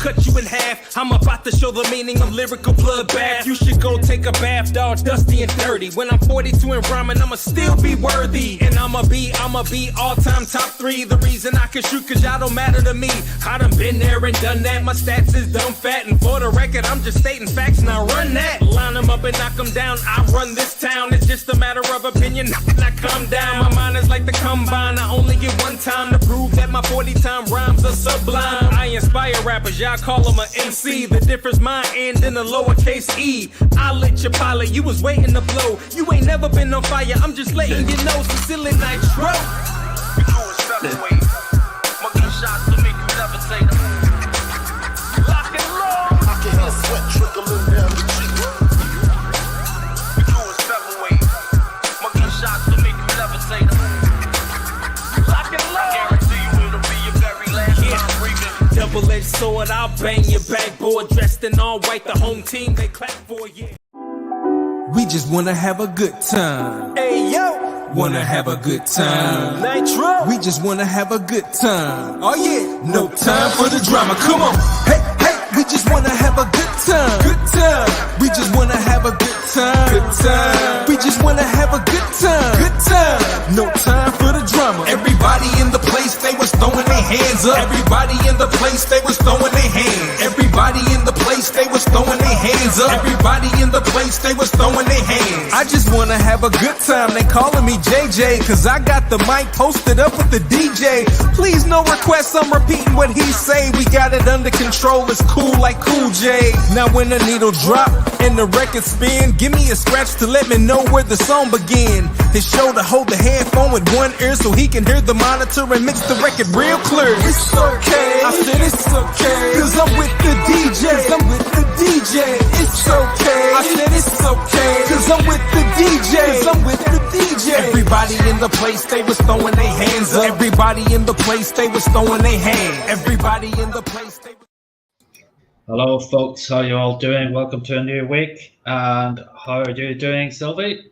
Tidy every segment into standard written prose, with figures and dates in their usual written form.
cut you in half. I'm about to show the meaning of lyrical bloodbath. You should go take a bath, all dusty and dirty. When I'm 42 and rhyming, I'ma still be worthy. And I'ma be all-time top 3. The reason I can shoot, cause y'all don't matter to me. I done been there and done that. My stats is dumb fat. And for the record, I'm just stating facts, now run that. Line them up and knock them down. I run this town. It's just a matter of opinion. I come down. My mind is like the combine. I only get one time to prove that my 40-time rhymes are sublime. I inspire rappers, y'all call them a MC. The difference mine end in a lowercase e. I lit your pilot, you was waiting to blow. You ain't never been on fire, I'm just letting you know. Sincerely Nitro. We doing featherweight. Monkey shots to make you levitate. Lock and load. I can hear sweat trickling down the cheek. We doing featherweight. Monkey shots to make you levitate. Lock and load. I guarantee you it'll be your very last time breathing. Double-edged sword, I'll bang your backboard. Dressed in all white, the home team, they clap for you. We just wanna have a good time. Hey yo, wanna have a good time. Nitro, we just wanna have a good time. Oh yeah, no time for the drama. Come on, hey hey, we just wanna have a good time. Good time. We just wanna have a good time. Good time. We just wanna have a good time. Good time. No time for the drama. Everybody in the place, they was throwing their hands up. Everybody in the place, they was throwing their hands. Everybody in the place, they was throwing their hands up. Everybody in the place, they was throwing their hands. I just wanna have a good time. They calling me JJ, cause I got the mic posted up with the DJ. Please no requests, I'm repeating what he say. We got it under control, it's cool like Cool J. Now when the needle drop and the record spin, give me a scratch to let me know where the song begin. His shoulder hold the headphone with one ear so he can hear the monitor and mix the record real clear. It's okay, I said it's okay, cause I'm with the DJ. I'm with the DJ. It's okay, I said it's okay, cause I'm with the DJ. I'm with the DJ. Everybody in the place, they was throwing their hands up. Everybody in the place, they was throwing their hands. Everybody in the place, they was... Hello folks, how you all doing? Welcome to a new week. And how are you doing, Sylvie?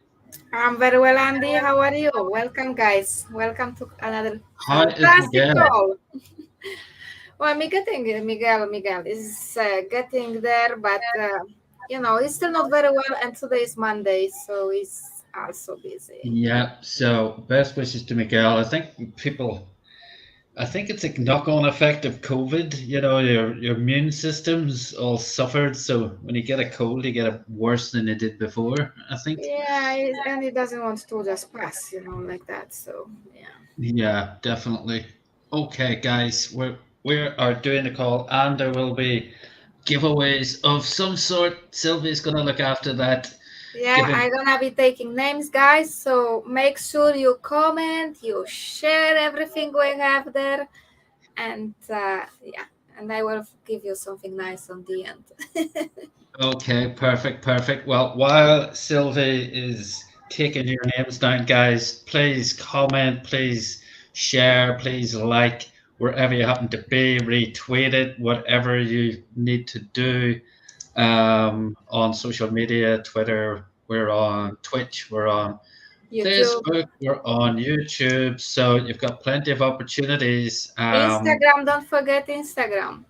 I'm very well, Andy. How are you? Welcome, guys. Welcome to another How is fantastic Miguel? call. Well, Miguel is getting there, but you know, he's still not very well, and today is Monday, so he's also busy. Yeah, so best wishes to Miguel. I think it's a knock-on effect of COVID. You know, your immune system's all suffered, so when you get a cold, you get it worse than you did before, I think. Yeah, and he doesn't want to just pass, you know, like that. So yeah. Yeah, definitely. Okay, guys, we are doing the call, and there will be giveaways of some sort. Sylvie's gonna look after that. Yeah, I'm gonna be taking names, guys. So make sure you comment, you share everything we have there, and yeah, and I will give you something nice on the end. Okay, perfect. Well, while Sylvie is taking your names down, guys, please comment, please share, please like wherever you happen to be, retweet it, whatever you need to do. On social media, Twitter, we're on Twitch, we're on Facebook, we're on YouTube, so you've got plenty of opportunities. Instagram, don't forget Instagram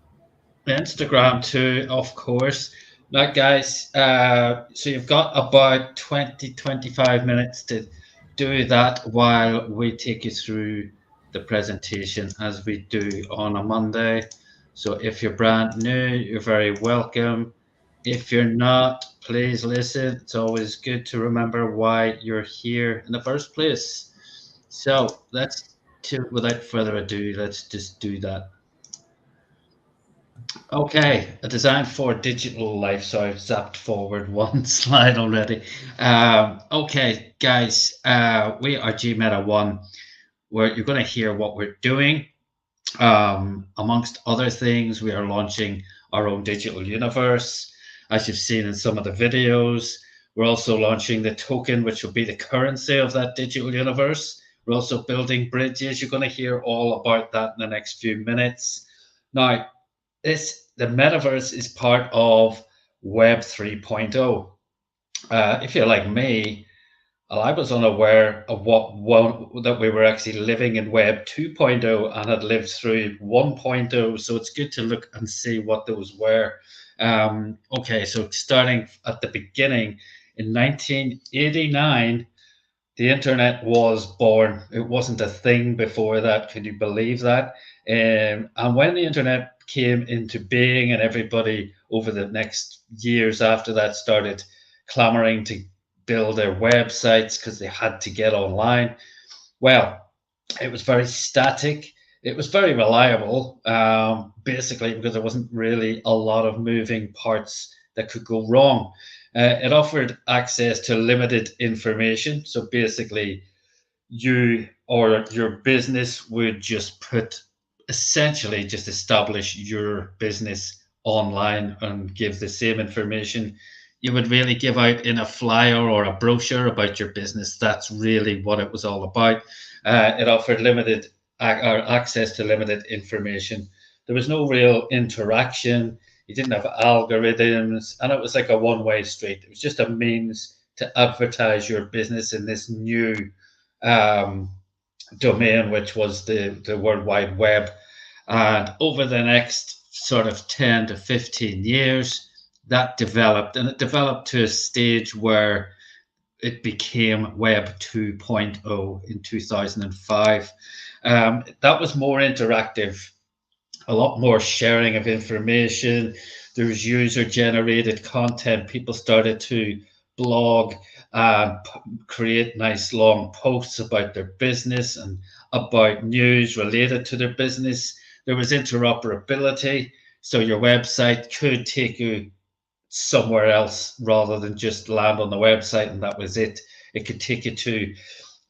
too, of course. Now guys, so you've got about 20-25 minutes to do that while we take you through the presentation as we do on a Monday. So if you're brand new, you're very welcome. If you're not, please listen. It's always good to remember why you're here in the first place. So without further ado, let's just do that. Okay, a design for digital life. So I've zapped forward one slide already. Okay, guys, we are GMeta 1, where you're going to hear what we're doing. Amongst other things, we are launching our own digital universe. As you've seen in some of the videos, we're also launching the token, which will be the currency of that digital universe. We're also building bridges. You're going to hear all about that in the next few minutes. Now, the Metaverse is part of Web 3.0. If you're like me, I was unaware of that we were actually living in Web 2.0 and had lived through 1.0. So it's good to look and see what those were. Okay, so starting at the beginning, in 1989, the internet was born. It wasn't a thing before that. Can you believe that? And when the internet came into being, and everybody over the next years after that started clamoring to build their websites because they had to get online, well, it was very static. It was very reliable, basically because there wasn't really a lot of moving parts that could go wrong. It offered access to limited information. So basically, you or your business would just essentially just establish your business online and give the same information you would really give out in a flyer or a brochure about your business. That's really what it was all about. It offered limited access to limited information. There was no real interaction. You didn't have algorithms, and it was like a one-way street. It was just a means to advertise your business in this new domain, which was the World Wide Web. And over the next sort of 10 to 15 years, that developed, and it developed to a stage where it became Web 2.0 in 2005. That was more interactive, a lot more sharing of information. There was user-generated content. People started to blog and create nice long posts about their business and about news related to their business. There was interoperability, so your website could take you somewhere else rather than just land on the website and that was it. It could take you to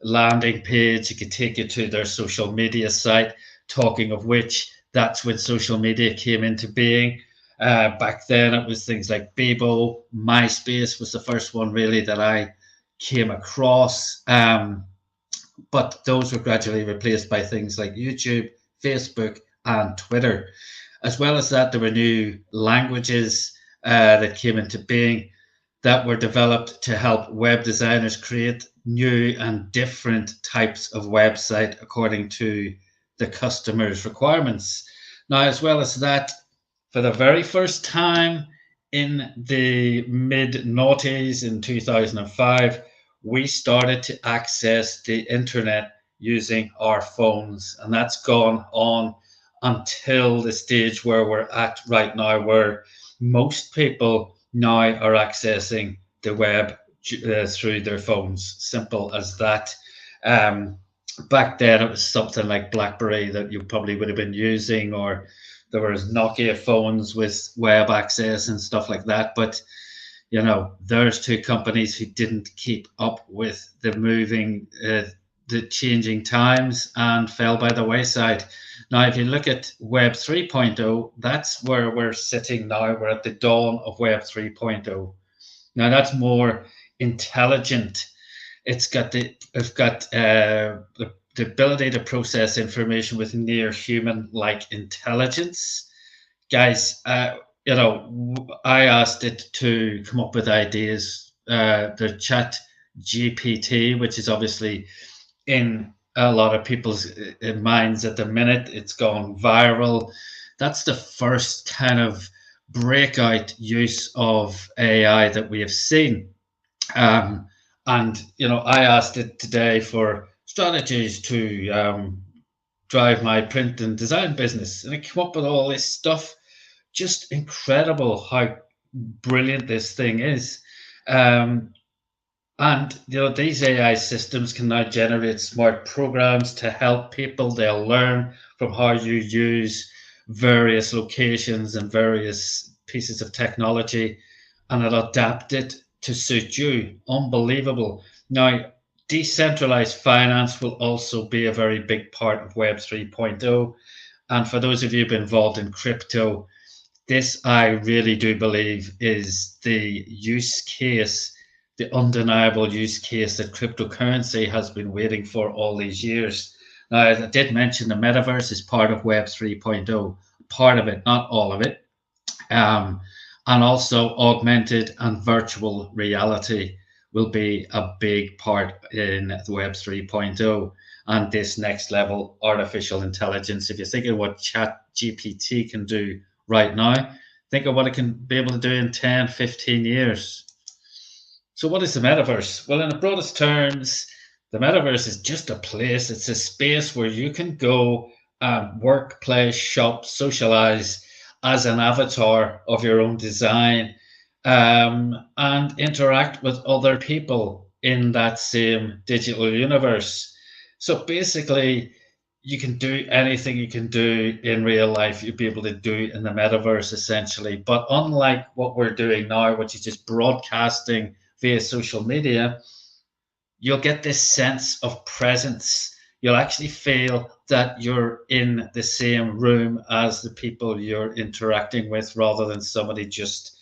landing page, it could take you to their social media site. Talking of which, that's when social media came into being. Back then it was things like Bebo. MySpace was the first one really that I came across, but those were gradually replaced by things like YouTube, Facebook and Twitter. As well as that, there were new languages that came into being that were developed to help web designers create new and different types of website according to the customer's requirements. Now, as well as that, for the very first time in the mid-noughties in 2005, we started to access the internet using our phones. And that's gone on until the stage where we're at right now, where most people now are accessing the web through their phones. Simple as that. Back then, it was something like BlackBerry that you probably would have been using, or there was Nokia phones with web access and stuff like that. But you know, there's two companies who didn't keep up with the changing times and fell by the wayside. Now, if you look at Web 3.0, that's where we're sitting now. We're at the dawn of Web 3.0. Now, that's more intelligent. It's got the ability to process information with near human-like intelligence. Guys, you know, I asked it to come up with ideas. The Chat GPT, which is obviously in a lot of people's minds at the minute, it's gone viral. That's the first kind of breakout use of AI that we have seen. And you know, I asked it today for strategies to drive my print and design business, and it came up with all this stuff. Just incredible how brilliant this thing is. And you know, these AI systems can now generate smart programs to help people. They'll learn from how you use various locations and various pieces of technology, and it'll adapt it to suit you. Unbelievable. Now, decentralized finance will also be a very big part of Web 3.0. And for those of you who've been involved in crypto, this I really do believe is the use case, the undeniable use case that cryptocurrency has been waiting for all these years. Now, as I did mention, the metaverse is part of Web 3.0, part of it, not all of it. And also augmented and virtual reality, will be a big part in Web 3.0 and this next level artificial intelligence. If you're thinking what Chat GPT can do right now, think of what it can be able to do in 10, 15 years. So what is the metaverse? Well, in the broadest terms, the metaverse is just a place. It's a space where you can go and work, play, shop, socialize as an avatar of your own design, and interact with other people in that same digital universe. So basically, you can do anything you can do in real life, you'll be able to do in the metaverse essentially. But unlike what we're doing now, which is just broadcasting via social media, you'll get this sense of presence. You'll actually feel that you're in the same room as the people you're interacting with, rather than somebody just,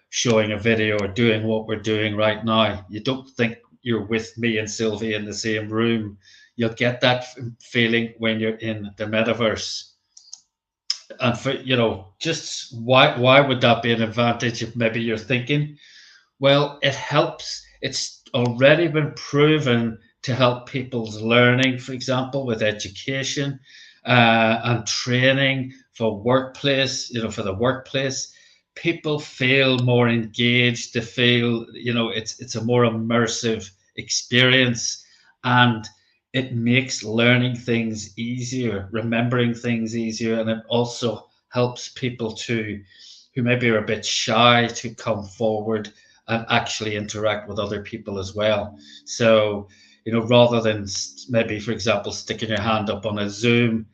showing a video or doing what we're doing right now. You don't think you're with me and Sylvie in the same room. You'll get that feeling when you're in the metaverse. And for, just why would that be an advantage? If maybe you're thinking, well, it helps. It's already been proven to help people's learning, for example, with education and training for workplace, for the workplace. People feel more engaged. They feel, it's a more immersive experience, and it makes learning things easier, remembering things easier, and it also helps people who maybe are a bit shy to come forward and actually interact with other people as well. So, rather than maybe, for example, sticking your hand up on a Zoom,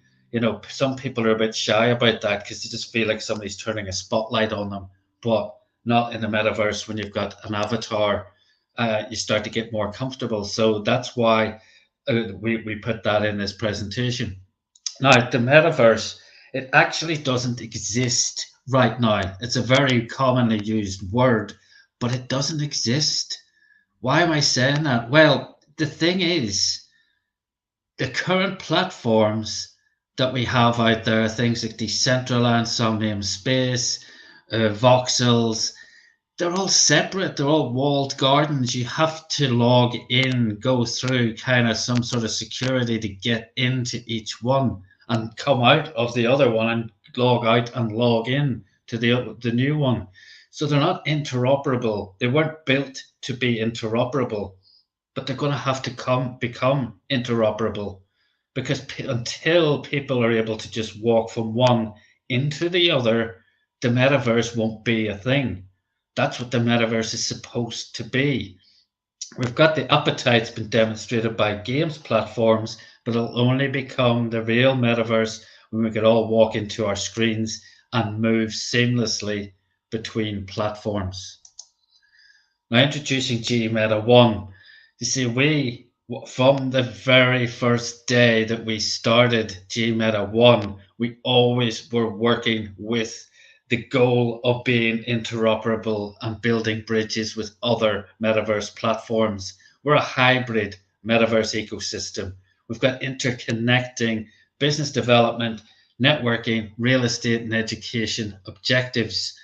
some people are a bit shy about that because they just feel like somebody's turning a spotlight on them. But not in the metaverse. When you've got an avatar, you start to get more comfortable. So that's why we put that in this presentation. Now, the metaverse, it actually doesn't exist right now. It's a very commonly used word, but it doesn't exist. Why am I saying that? Well, the thing is, the current platforms that we have out there, things like Decentraland, Somnium Space, Voxels, they're all separate. They're all walled gardens. You have to log in, go through kind of some sort of security to get into each one and come out of the other one and log out and log in to the new one. So they're not interoperable. They weren't built to be interoperable, but they're going to have to become interoperable, because until people are able to just walk from one into the other, the metaverse won't be a thing. That's what the metaverse is supposed to be. We've got the appetite's been demonstrated by games platforms, but it'll only become the real metaverse when we can all walk into our screens and move seamlessly between platforms. Now, introducing GMeta 1. You see, from the very first day that we started GMeta 1, we always were working with the goal of being interoperable and building bridges with other metaverse platforms. We're a hybrid metaverse ecosystem. We've got interconnecting business development, networking, real estate, and education objectives.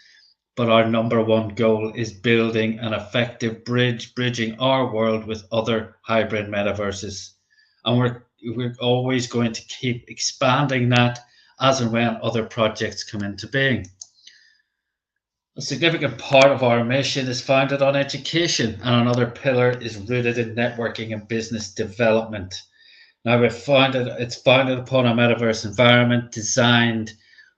But our number one goal is building an effective bridging our world with other hybrid metaverses. And we're always going to keep expanding that as and when other projects come into being. A significant part of our mission is founded on education, and another pillar is rooted in networking and business development. Now, it's founded upon a metaverse environment designed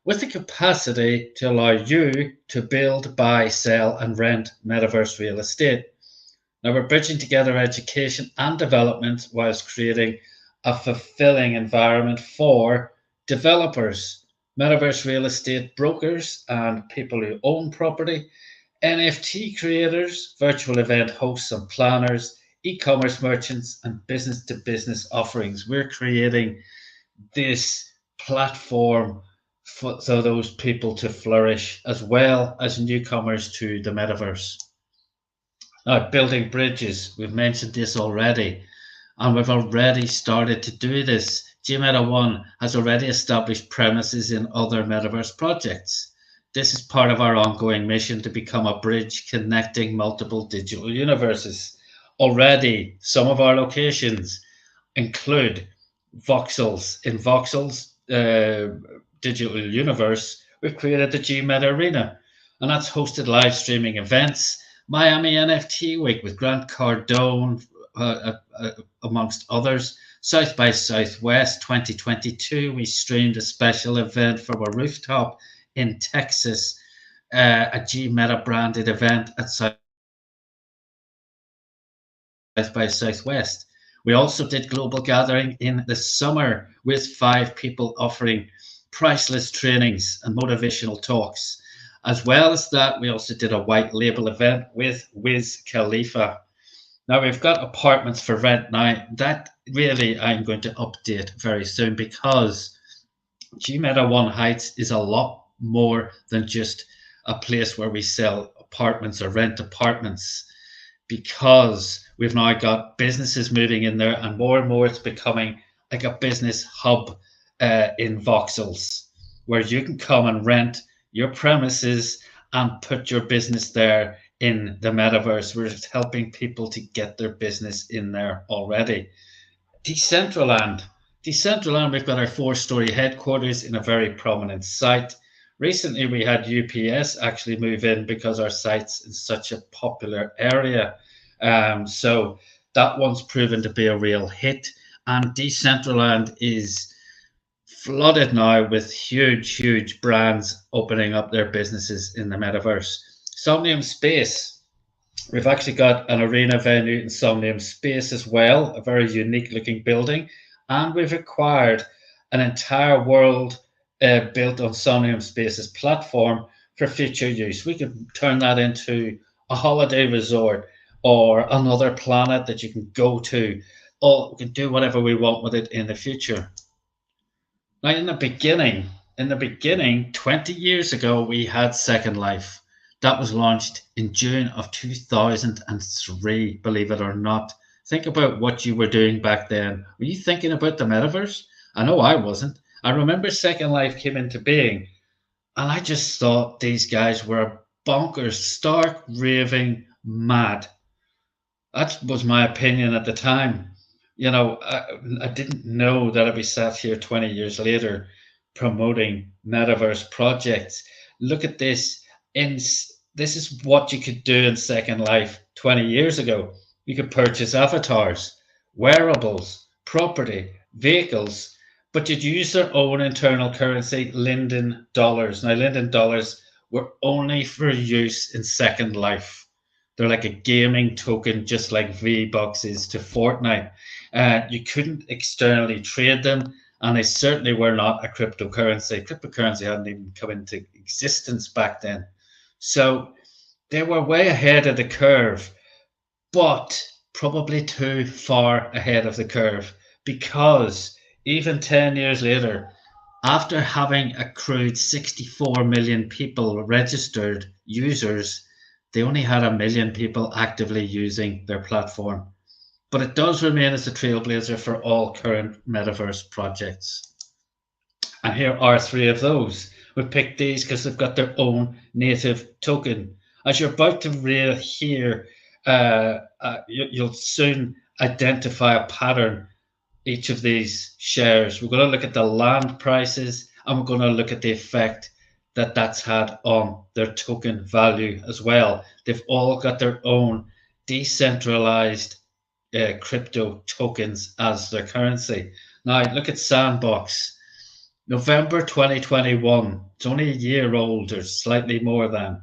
with the capacity to allow you to build, buy, sell, and rent metaverse real estate. Now, we're bridging together education and development whilst creating a fulfilling environment for developers, metaverse real estate brokers and people who own property, NFT creators, virtual event hosts and planners, e-commerce merchants, and business-to-business offerings. We're creating this platform for those people to flourish, as well as newcomers to the metaverse. Now, building bridges, we've mentioned this already, and we've already started to do this. GMeta 1 has already established premises in other metaverse projects. This is part of our ongoing mission to become a bridge connecting multiple digital universes. Already, some of our locations include voxels. In voxels digital universe, we've created the GMeta Arena, and that's hosted live streaming events. Miami NFT Week with Grant Cardone, amongst others. South by Southwest 2022, we streamed a special event from a rooftop in Texas, a GMeta branded event at South by Southwest. We also did global gathering in the summer with 5 people offering priceless trainings and motivational talks. As well as that, we also did a white label event with Wiz Khalifa. Now we've got apartments for rent now. That really I'm going to update very soon, because GMeta One Heights is a lot more than just a place where we sell apartments or rent apartments, because we've now got businesses moving in there, and more it's becoming like a business hub in voxels, where you can come and rent your premises and put your business there in the metaverse. We're helping people to get their business in there already. Decentraland, we've got our 4-story headquarters in a very prominent site. Recently, we had UPS actually move in because our site's in such a popular area. So that one's proven to be a real hit. And Decentraland is flooded now with huge brands opening up their businesses in the metaverse. Somnium Space, we've actually got an arena venue in Somnium Space as well, a very unique looking building. And we've acquired an entire world built on Somnium Space's platform for future use. We could turn that into a holiday resort or another planet that you can go to, or we can do whatever we want with it in the future. Now, in the beginning, 20 years ago, we had Second Life. That was launched in June of 2003, believe it or not. Think about what you were doing back then. Were you thinking about the metaverse? I know I wasn't. I remember Second Life came into being, and I just thought these guys were bonkers, stark, raving mad. That was my opinion at the time. You know, I didn't know that I'd be sat here 20 years later promoting metaverse projects. Look at this. This is what you could do in Second Life 20 years ago. You could purchase avatars, wearables, property, vehicles, but you'd use their own internal currency, Linden dollars. Now, Linden dollars were only for use in Second Life. They're like a gaming token, just like V-Bucks is to Fortnite. You couldn't externally trade them, and they certainly were not a cryptocurrency. Cryptocurrency hadn't even come into existence back then. So they were way ahead of the curve, but probably too far ahead of the curve, because even 10 years later, after having accrued 64 million people registered users, they only had 1 million people actively using their platform. But it does remain as a trailblazer for all current metaverse projects. And here are 3 of those. We picked these because they've got their own native token. As you're about to hear, you'll soon identify a pattern each of these shares. We're going to look at the land prices, and we're going to look at the effect that that's had on their token value as well. They've all got their own decentralized crypto tokens as their currency. Now, look at Sandbox. November 2021, it's only a year old or slightly more than.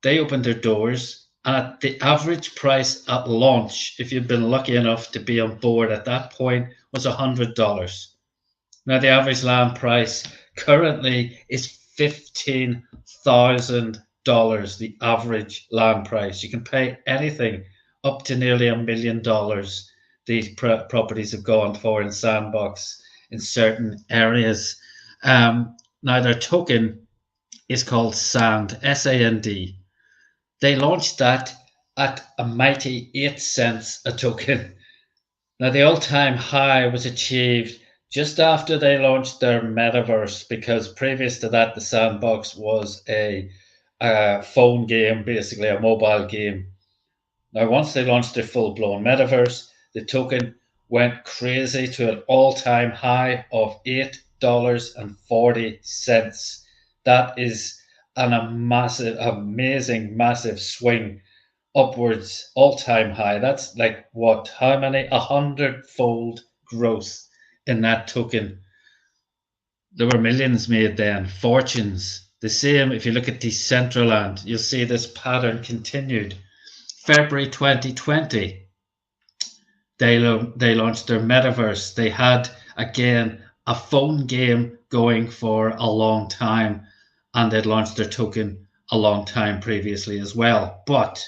They opened their doors, and at the average price at launch, if you've been lucky enough to be on board at that point, was $100. Now, the average land price currently is $15,000, the average land price. You can pay anything up to nearly $1 million. These properties have gone for in Sandbox in certain areas. Now, their token is called SAND, S-A-N-D. They launched that at a mighty 8 cents a token. Now, the all-time high was achieved just after they launched their Metaverse, because previous to that, the Sandbox was a phone game, basically a mobile game. Now, once they launched their full-blown Metaverse, the token went crazy to an all-time high of $8.40. That is a massive, amazing, massive swing upwards, all-time high. That's like what? How many? 100-fold growth in that token. There were millions made then, fortunes. The same if you look at Decentraland, you'll see this pattern continued. February 2020, they launched their Metaverse. They had, again, a phone game going for a long time, and they'd launched their token a long time previously as well. But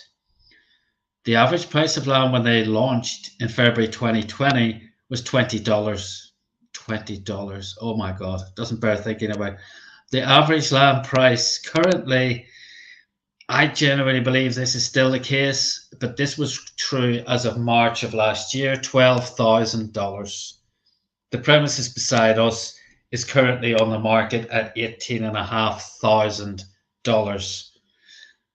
the average price of land when they launched in February 2020 was $20. $20. Oh my God, it doesn't bear thinking about. The average land price currently, I genuinely believe this is still the case, but this was true as of March of last year, $12,000. The premises beside us is currently on the market at $18,500.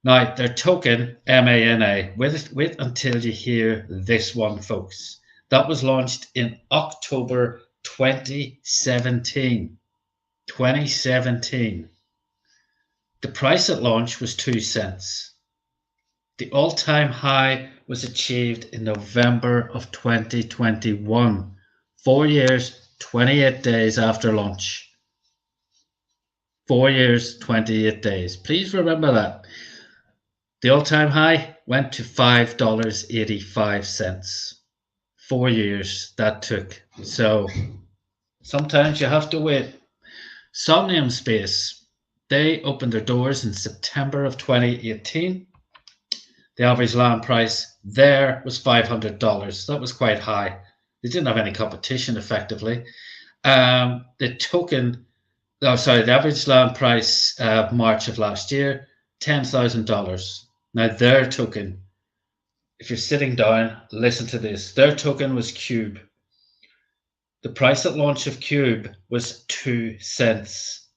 Now, their token, MANA, wait until you hear this one, folks. That was launched in October 2017. 2017. The price at launch was 2 cents. The all-time high was achieved in November of 2021. 4 years, 28 days after launch. 4 years, 28 days. Please remember that. The all-time high went to $5.85. 4 years that took. So sometimes you have to wait. Somnium Space, they opened their doors in September of 2018. The average land price there was $500. That was quite high. They didn't have any competition effectively. The average land price March of last year, $10,000. Now their token, if you're sitting down, listen to this. Their token was Cube. The price at launch of Cube was 2 cents.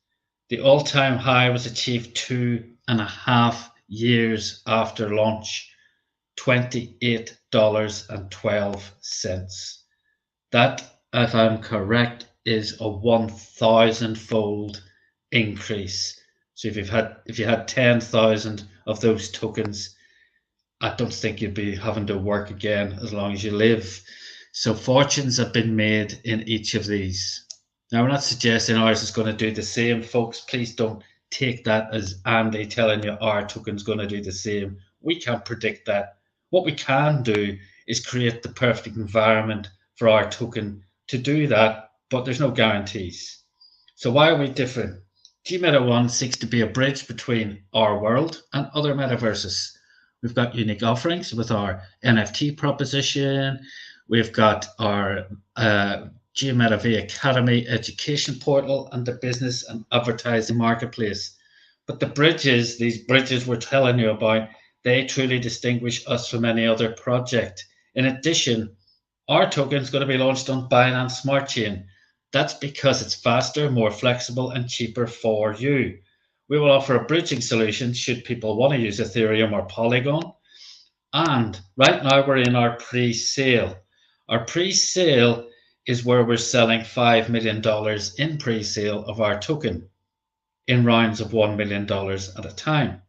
The all-time high was achieved 2.5 years after launch, $28.12. That, if I'm correct, is a 1,000-fold increase. So if you had 10,000 of those tokens, I don't think you'd be having to work again as long as you live. So fortunes have been made in each of these. Now, we're not suggesting ours is going to do the same, folks. Please don't take that as Andy telling you our token's going to do the same. We can't predict that. What we can do is create the perfect environment for our token to do that, but there's no guarantees. So why are we different? GMeta 1 seeks to be a bridge between our world and other metaverses. We've got unique offerings with our NFT proposition. We've got our GMeta V Academy education portal and the business and advertising marketplace. But the bridges, these bridges we're telling you about, they truly distinguish us from any other project. In addition, our token is going to be launched on Binance Smart Chain. That's because it's faster, more flexible, and cheaper for you. We will offer a bridging solution should people want to use Ethereum or Polygon. And right now we're in our pre-sale. Our pre-sale is where we're selling $5 million in pre-sale of our token in rounds of $1 million at a time.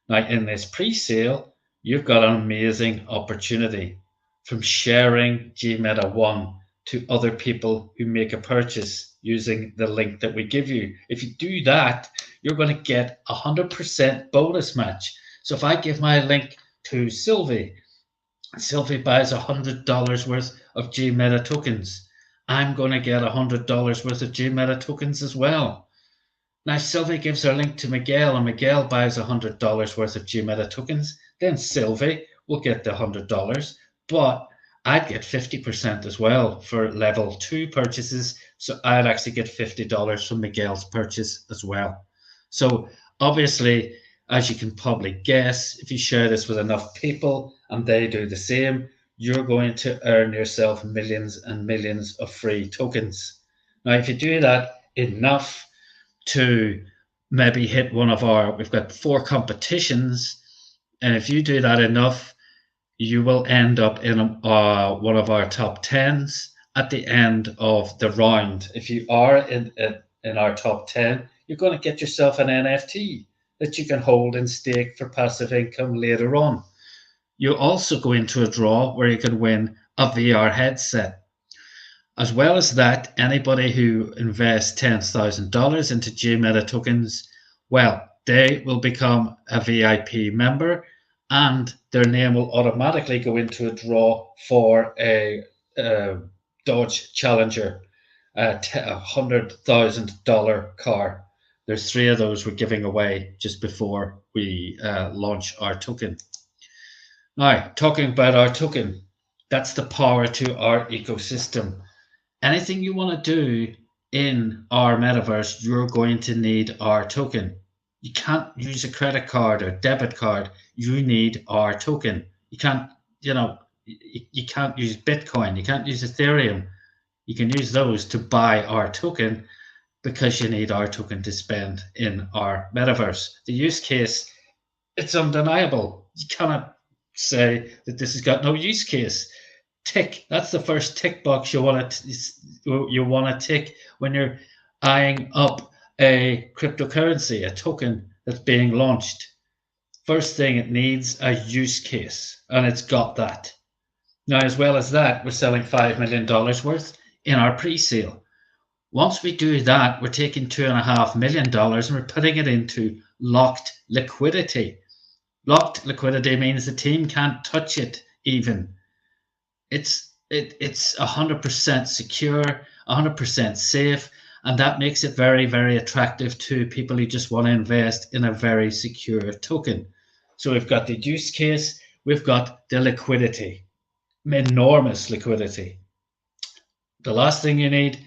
Now, in this pre-sale, you've got an amazing opportunity from sharing GMeta 1 to other people who make a purchase using the link that we give you. If you do that, you're going to get 100% bonus match. So if I give my link to Sylvie buys $100 worth of GMeta tokens, I'm going to get $100 worth of GMeta tokens as well. Now, Sylvie gives her link to Miguel, and Miguel buys $100 worth of GMeta tokens. Then Sylvie will get the $100, but I'd get 50% as well for level 2 purchases. So I'd actually get $50 from Miguel's purchase as well. So obviously, as you can probably guess, if you share this with enough people and they do the same, you're going to earn yourself millions and millions of free tokens. Now, if you do that enough to maybe hit one of our, we've got 4 competitions, and if you do that enough, you will end up in one of our top 10s at the end of the round. If you are in our top 10, you're going to get yourself an NFT that you can hold and stake for passive income later on. You also go into a draw where you can win a VR headset. As well as that, anybody who invests $10,000 into GMeta tokens, well, they will become a VIP member, and their name will automatically go into a draw for a Dodge Challenger, a $100,000 car. There's 3 of those we're giving away just before we launch our token. Now, talking about our token, that's the power to our ecosystem. Anything you want to do in our metaverse, you're going to need our token. You can't use a credit card or debit card. You need our token. You can't, you can't use Bitcoin. You can't use Ethereum. You can use those to buy our token because you need our token to spend in our metaverse. The use case, it's undeniable. You cannot say that this has got no use case. Tick. That's the first tick box you want to tick when you're eyeing up a cryptocurrency, a token that's being launched. First thing, it needs a use case, and it's got that. Now, as well as that, we're selling $5 million worth in our pre-sale. Once we do that, we're taking $2.5 million and we're putting it into locked liquidity. Locked liquidity means the team can't touch it even. It's 100% secure, 100% safe, and that makes it very, very attractive to people who just want to invest in a very secure token. So we've got the use case, we've got the liquidity, enormous liquidity. The last thing you need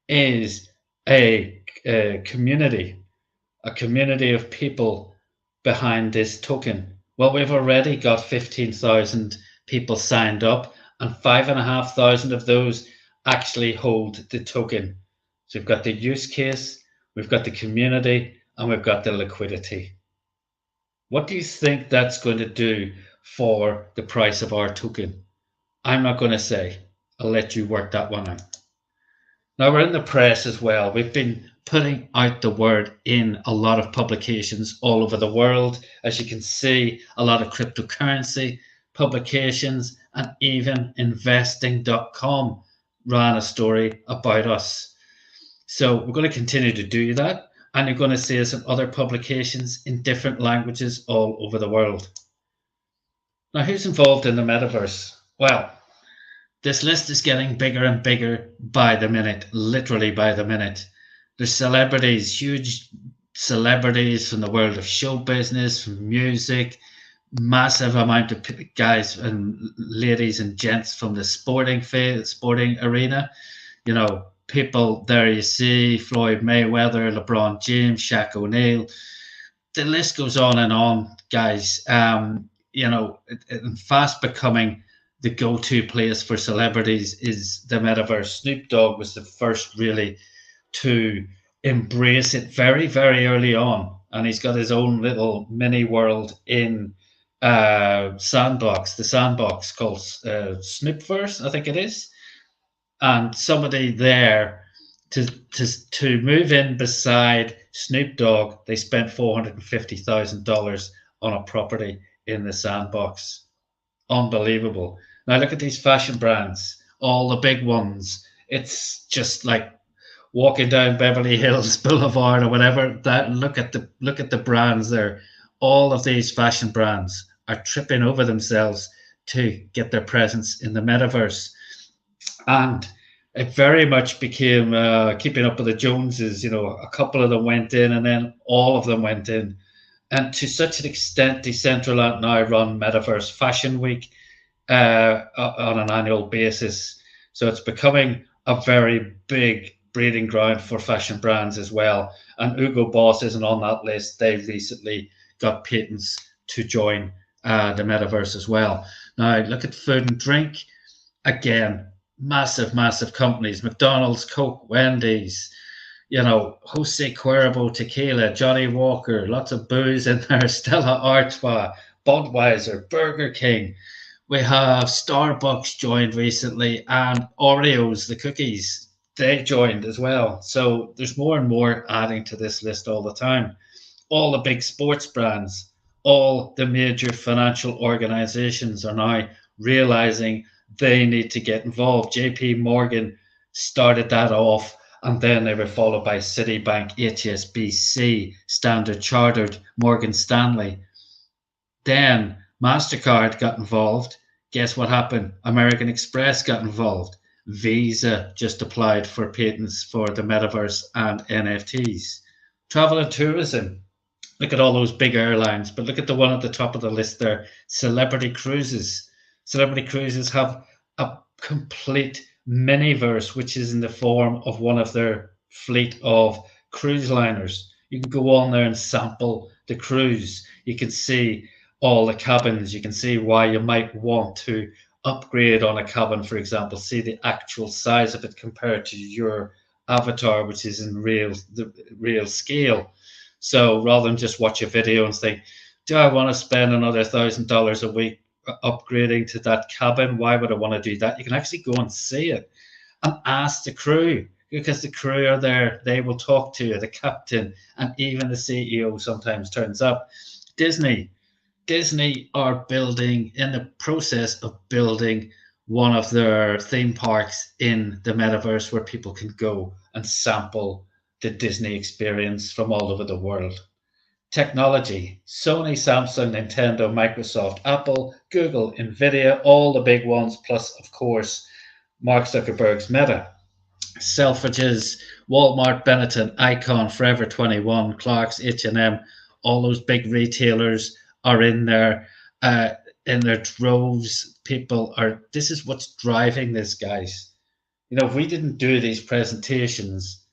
is a community of people behind this token. Well, we've already got 15,000 people signed up, and 5,500 of those actually hold the token. So we've got the use case, we've got the community, and we've got the liquidity. What do you think that's going to do for the price of our token? I'm not going to say. I'll let you work that one out. Now, we're in the press as well. We've been putting out the word in a lot of publications all over the world. As you can see, a lot of cryptocurrency publications, and even investing.com ran a story about us. So we're going to continue to do that, and you're going to see us in other publications in different languages all over the world. Now, who's involved in the metaverse? Well, this list is getting bigger and bigger by the minute, literally by the minute. There's celebrities, huge celebrities from the world of show business, from music, massive amount of guys and ladies and gents from the sporting arena. People there you see, Floyd Mayweather, LeBron James, Shaq O'Neal. The list goes on and on, guys. Fast becoming the go-to place for celebrities is the metaverse. Snoop Dogg was the first really to embrace it very, very early on, and he's got his own little mini world in the sandbox called Snoopverse, I think it is. And somebody there to move in beside Snoop Dogg, they spent $450,000 on a property in the sandbox. Unbelievable. Now look at these fashion brands, all the big ones. It's just like walking down Beverly Hills Boulevard or whatever. Look at the brands there. All of these fashion brands are tripping over themselves to get their presence in the metaverse. And it very much became keeping up with the Joneses. A couple of them went in, and then all of them went in. And to such an extent, Decentraland now run Metaverse Fashion Week on an annual basis. So it's becoming a very big breeding ground for fashion brands as well. And Hugo Boss isn't on that list. They recently got patents to join the metaverse as well. Now, look at food and drink. Again, massive companies, McDonald's, Coke, Wendy's, Jose Cuervo Tequila, Johnny Walker, lots of booze in there, Stella Artois, Budweiser, Burger King. We have Starbucks joined recently, and Oreos, the cookies, they joined as well. So there's more and more adding to this list all the time. All the big sports brands, all the major financial organizations are now realizing they need to get involved. JP Morgan started that off, and then they were followed by Citibank, HSBC, Standard Chartered, Morgan Stanley. Then MasterCard got involved. Guess what happened? American Express got involved. Visa just applied for patents for the metaverse and NFTs. Travel and tourism. Look at all those big airlines, but look at the one at the top of the list there, Celebrity Cruises. Celebrity Cruises have a complete miniverse, which is in the form of one of their fleet of cruise liners. You can go on there and sample the cruise. You can see all the cabins. You can see why you might want to upgrade on a cabin, for example, see the actual size of it compared to your avatar, which is in the real scale. So rather than just watch a video and think, do I want to spend another $1,000 a week upgrading to that cabin? Why would I want to do that? You can actually go and see it and ask the crew, because the crew are there. They will talk to you, the captain, and even the CEO sometimes turns up. Disney are in the process of building one of their theme parks in the metaverse where people can go and sample the Disney experience from all over the world. Technology, Sony, Samsung, Nintendo, Microsoft, Apple, Google, Nvidia, all the big ones, plus, of course, Mark Zuckerberg's Meta. Selfridges, Walmart, Benetton, Icon, Forever 21, Clark's, H&M, all those big retailers are in there in their droves. This is what's driving this, guys. If we didn't do these presentations,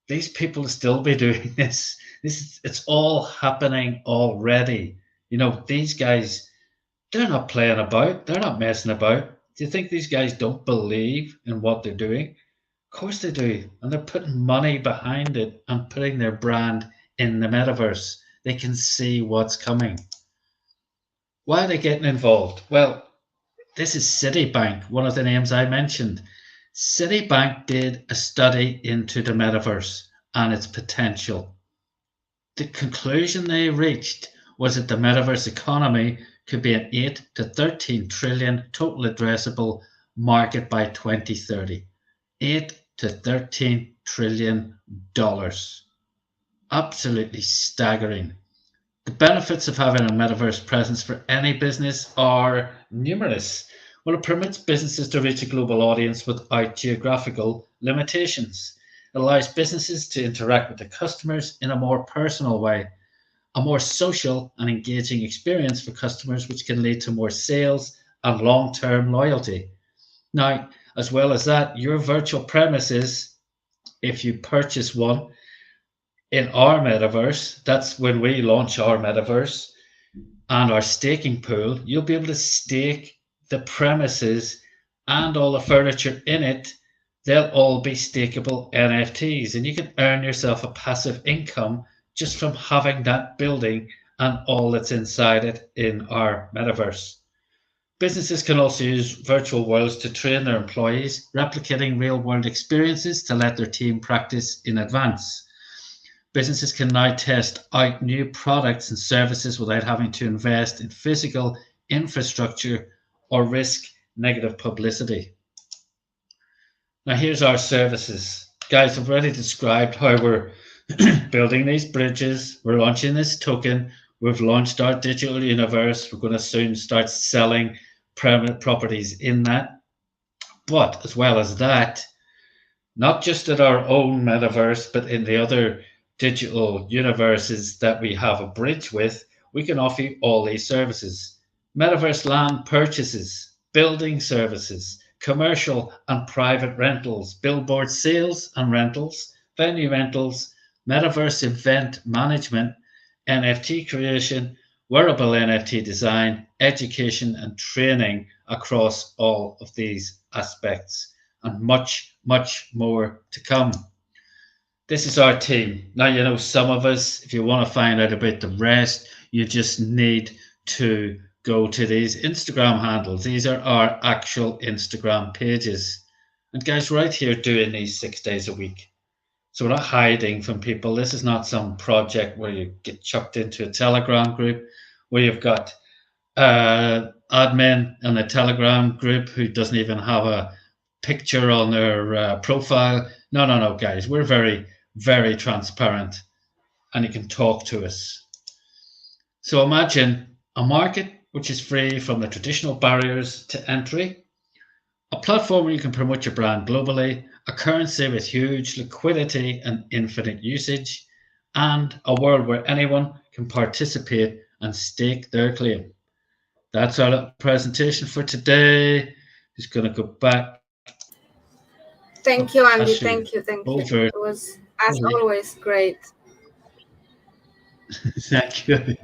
these people will still be doing this. It's all happening already. These guys, they're not playing about. They're not messing about. Do you think these guys don't believe in what they're doing? Of course they do. And they're putting money behind it and putting their brand in the metaverse. They can see what's coming. Why are they getting involved? Well, this is Citibank, one of the names I mentioned. Citibank did a study into the metaverse and its potential. The conclusion they reached was that the metaverse economy could be an 8 to 13 trillion total addressable market by 2030. 8 to 13 trillion dollars. Absolutely staggering. The benefits of having a metaverse presence for any business are numerous. Well, it permits businesses to reach a global audience without geographical limitations. It allows businesses to interact with their customers in a more personal way, a more social and engaging experience for customers, which can lead to more sales and long-term loyalty. Now, as well as that, your virtual premises, if you purchase one in our metaverse, that's when we launch our metaverse and our staking pool, you'll be able to stake the premises and all the furniture in it. They'll all be stakeable NFTs, and you can earn yourself a passive income just from having that building and all that's inside it in our metaverse. Businesses can also use virtual worlds to train their employees, replicating real-world experiences to let their team practice in advance. Businesses can now test out new products and services without having to invest in physical infrastructure or risk negative publicity. Now, here's our services. Guys, I've already described how we're building these bridges. We're launching this token. We've launched our digital universe. We're going to soon start selling permanent properties in that. But as well as that, not just at our own metaverse, but in the other digital universes that we have a bridge with, we can offer you all these services. Metaverse land purchases, building services, commercial and private rentals, billboard sales and rentals, venue rentals, metaverse event management, NFT creation, wearable NFT design, education and training across all of these aspects. and much, much more to come. This is our team. Now, you know, some of us, if you want to find out about the rest, you just need to go to these Instagram handles. These are our actual Instagram pages. And guys, right here doing these 6 days a week. So we're not hiding from people. This is not some project where you get chucked into a Telegram group where you've got admin in a Telegram group who doesn't even have a picture on their profile. No, no, no, guys. We're very, very transparent and you can talk to us. So imagine a market which is free from the traditional barriers to entry, a platform where you can promote your brand globally, a currency with huge liquidity and infinite usage, and a world where anyone can participate and stake their claim. That's our presentation for today. Just going to go back. Thank you, Andy. Pass you Thank you. over. It was, as always, great. Thank you.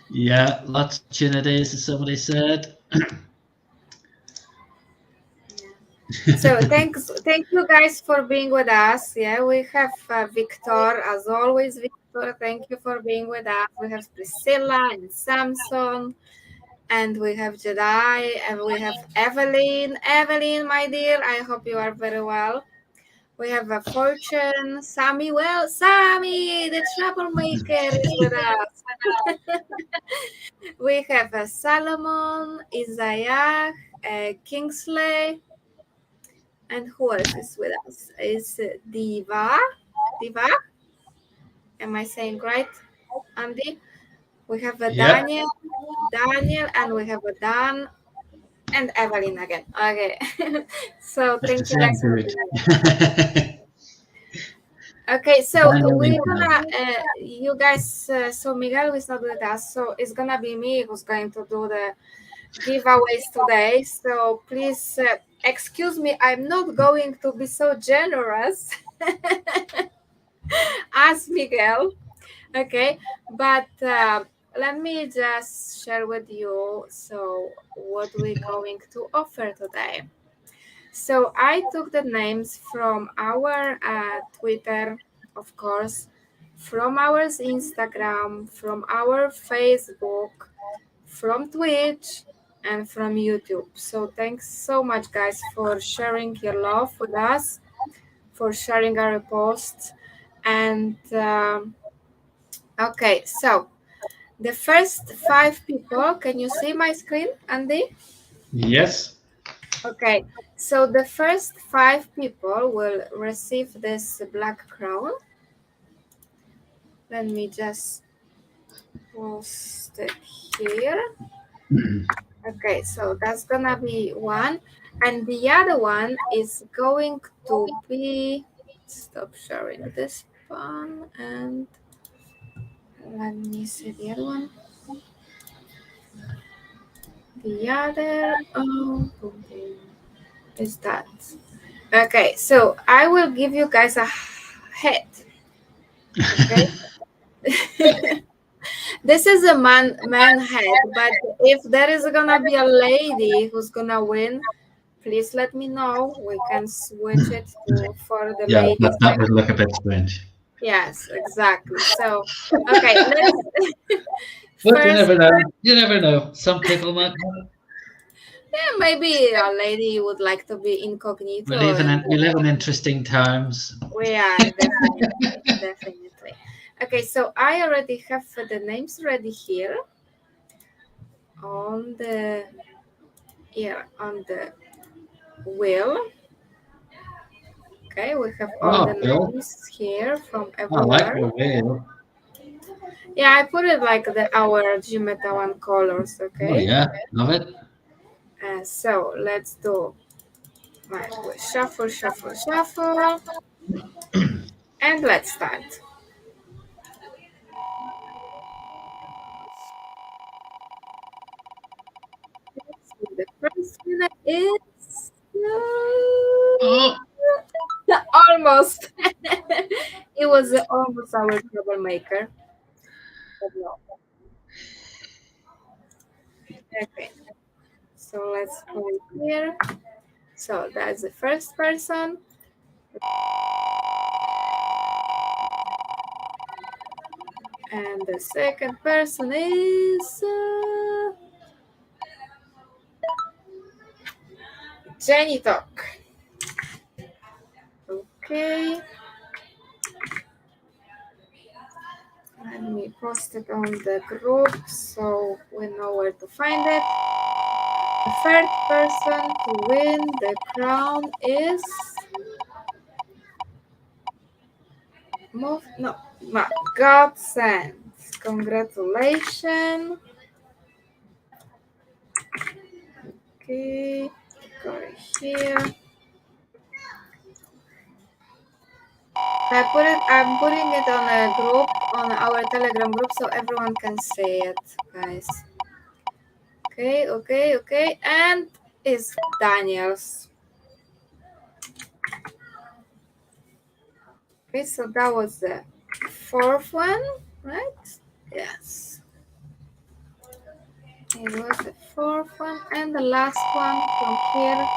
Yeah, lots of opportunities, as somebody said. So thank you guys for being with us. Yeah, we have Victor, as always. Victor, thank you for being with us. We have Priscilla and Samson, and we have Jedi, and we have Evelyn. Evelyn, my dear, I hope you are very well. We have a Fortune, Sammy. Well, Sammy, the troublemaker, is with us. We have a Salomon, Isaiah, Kingsley. And who else is with us? Is Diva? Diva? Am I saying right, Andy? We have a Daniel, and we have a Dan, and Evelyn again. Okay. So thank you guys for being here. Okay, so we're gonna, you guys, so Miguel is not with us, so it's gonna be me who's going to do the giveaways today. So please excuse me, I'm not going to be so generous as Miguel. Okay, but let me just share with you so what we're going to offer today. So I took the names from our Twitter, of course, from our Instagram, from our Facebook, from Twitch, and from YouTube. So thanks so much, guys, for sharing your love with us, for sharing our posts. And okay, so the first 5 people, can you see my screen, Andy? Yes. Okay, so the first 5 people will receive this black crown. Let me just post it here. Okay, so that's gonna be one, and the other one is going to be, stop sharing this one, and let me see the other one. The other is that. Okay, so I will give you guys a head. Okay. This is a man head, but if there is gonna be a lady who's gonna win, please let me know. We can switch it for the ladies. That would look a bit strange. Yes, exactly. So, okay, let's. But you never know. You never know. Some people might. Yeah, maybe a lady would like to be incognito. We live in interesting times. We are definitely. Okay, so I already have the names ready here on the wheel. Okay, we have all the names here from everywhere. I like the wheel. Yeah, I put it like our G-Meta one colors. Okay. Oh yeah, love it. So let's do shuffle, and let's start. The first one is almost. It was almost our troublemaker. But no. Okay. So let's go here. So that's the first person. And the second person is Jenny Talk. Okay. Let me post it on the group so we know where to find it. The third person to win the crown is Godsend. Congratulations. Okay, go here. I'm putting it on a group, on our Telegram group, so everyone can see it, guys. Okay. And it's Daniel's. Okay, so that was the fourth one, right? Yes. It was the fourth one, and the last one from here.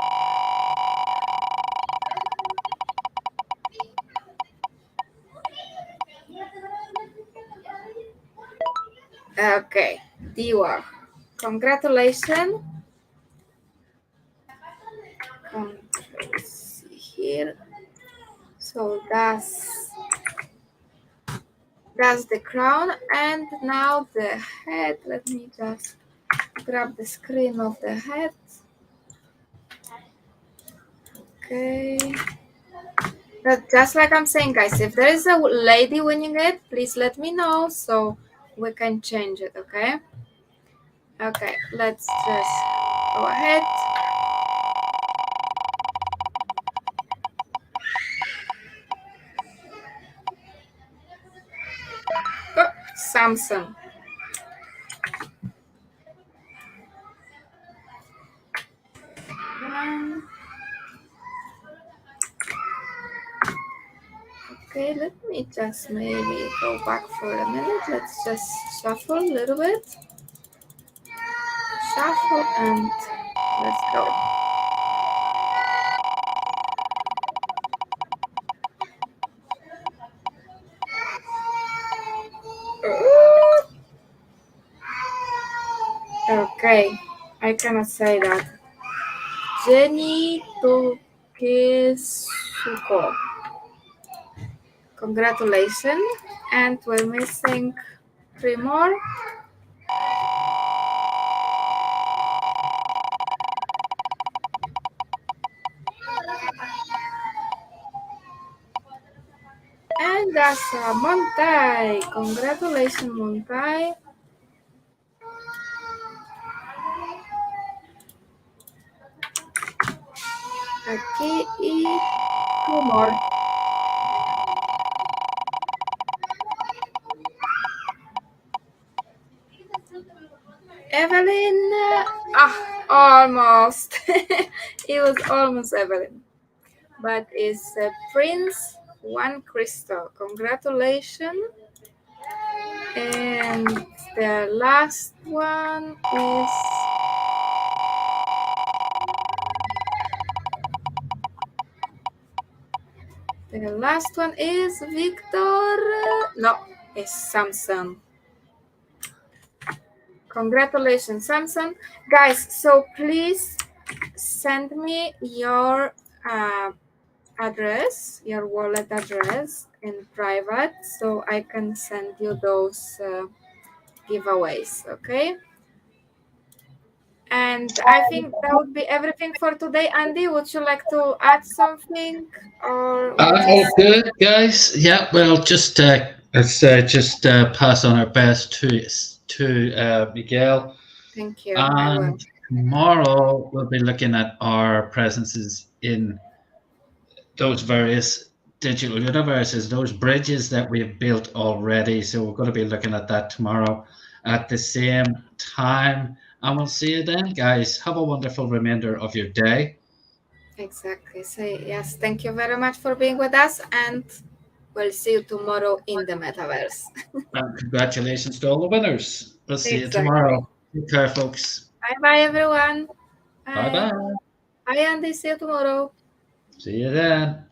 Okay, Diwa. Congratulations. Let's see here. So that's the crown, and now the head. Let me just grab the screen of the head. Okay. But just like I'm saying, guys, if there is a lady winning it, please let me know so we can change it, okay? Okay, let's just go ahead. Oh, Samson. Okay, let me just maybe go back for a minute. Let's just shuffle a little bit. Shuffle and let's go. Okay, I cannot say that. Jenny Tokesuko. Congratulations. And we're missing 3 more. And that's Montai. Congratulations, Montai. Aquí y 2 more. Evelyn. Almost. It was almost Evelyn. But it's Prince Juan Cristo. Congratulations. And the last one is Victor. No, it's Samson. Congratulations, Samson. Guys, so please send me your address, your wallet address in private so I can send you those giveaways, okay? And I think that would be everything for today. Andy, would you like to add something? Or All good, guys. Yeah, well, just let's just pass on our best to Miguel. Thank you. I will. And tomorrow we'll be looking at our presences in those various digital universes, those bridges that we've built already. So we're going to be looking at that tomorrow at the same time. And we'll see you then, guys. Have a wonderful remainder of your day. Exactly. So yes, thank you very much for being with us, and we'll see you tomorrow in the metaverse. And congratulations to all the winners. We'll see Exactly. you tomorrow. Take care, folks. Bye bye, everyone. Bye bye. Bye. Bye, Andy. See you tomorrow. See you then.